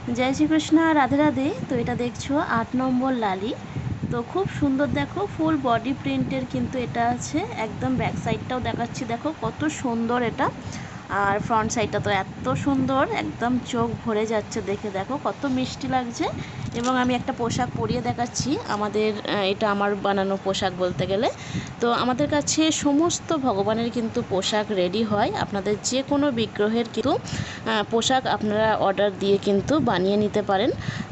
जय श्री कृष्ण राधे राधे। तो এটা দেখছো 8 নম্বর লালি। তো খুব সুন্দর দেখো ফুল বডি প্রিন্টের কিন্তু এটা আছে একদম ব্যাক সাইডটাও দেখাচ্ছি দেখো কত সুন্দর এটা। আর ফ্রন্ট সাইডটা তো এত সুন্দর একদম চোখ ভরে যাচ্ছে দেখে দেখো কত মিষ্টি লাগছে। এবং আমি একটা পোশাক পরিয়ে দেখাচ্ছি আমাদের এটা আমার বানানো পোশাক বলতে গেলে। তো আমাদের কাছে সমস্ত ভগবানের কিন্তু পোশাক রেডি হয়, আপনাদের যে কোনো বিগ্রহের কিন্তু পোশাক আপনারা অর্ডার দিয়ে কিন্তু বানিয়ে নিতে পারেন।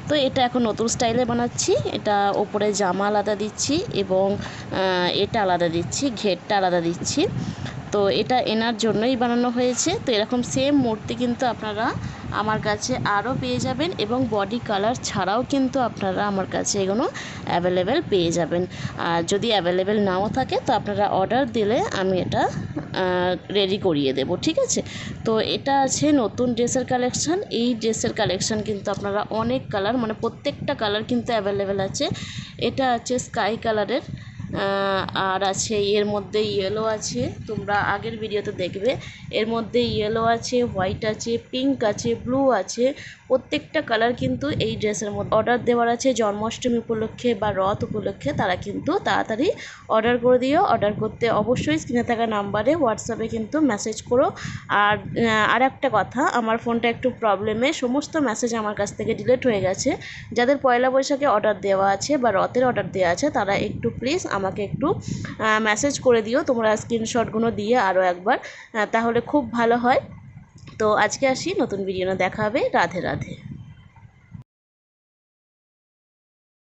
তো এটা এখন নতুন স্টাইলে বানাচ্ছি, এটা ওপরে জামা আলাদা দিচ্ছি এবং এটা আলাদা দিচ্ছি, ঘেরটা আলাদা দিচ্ছি। তো এটা এনার জন্যই বানানো হয়েছে। তো এরকম সেম মূর্তি কিন্তু আপনারা আমার কাছে আরও পেয়ে যাবেন এবং বডি কালার ছাড়াও কিন্তু আপনারা আমার কাছে এগুলো অ্যাভেলেবেল পেয়ে যাবেন। আর যদি অ্যাভেলেবেল নাও থাকে তো আপনারা অর্ডার দিলে আমি এটা রেডি করিয়ে দেব, ঠিক আছে। তো এটা আছে নতুন ড্রেসের কালেকশান। এই ড্রেসের কালেকশান কিন্তু আপনারা অনেক কালার মানে প্রত্যেকটা কালার কিন্তু অ্যাভেলেবেল আছে। এটা আছে স্কাই কালারের, আর আছে এর মধ্যে ইয়েলো আছে, তোমরা আগের ভিডিওতে দেখবে। এর মধ্যে ইয়েলো আছে, হোয়াইট আছে, পিঙ্ক আছে, ব্লু আছে। প্রত্যেকটা কালার কিন্তু এই ড্রেসের মধ্যে অর্ডার দেওয়ার আছে। জন্মাষ্টমী উপলক্ষে বা রথ উপলক্ষে তারা কিন্তু তাড়াতাড়ি অর্ডার করে দিও। অর্ডার করতে অবশ্যই স্ক্রিনে থাকা নাম্বারে হোয়াটসঅ্যাপে কিন্তু মেসেজ করো। আর একটা কথা, আমার ফোনটা একটু প্রবলেমে সমস্ত মেসেজ আমার কাছ থেকে ডিলিট হয়ে গেছে। যাদের পয়লা বৈশাখে অর্ডার দেওয়া আছে বা রথের অর্ডার দেওয়া আছে তারা একটু প্লিজ আমাকে একটু মেসেজ করে দিও তোমরা স্ক্রিনশটগুলো দিয়ে আরও একবার, তাহলে খুব ভালো হয়। তো আজকে আসি, নতুন ভিডিও দেখা হবে। রাধে রাধে।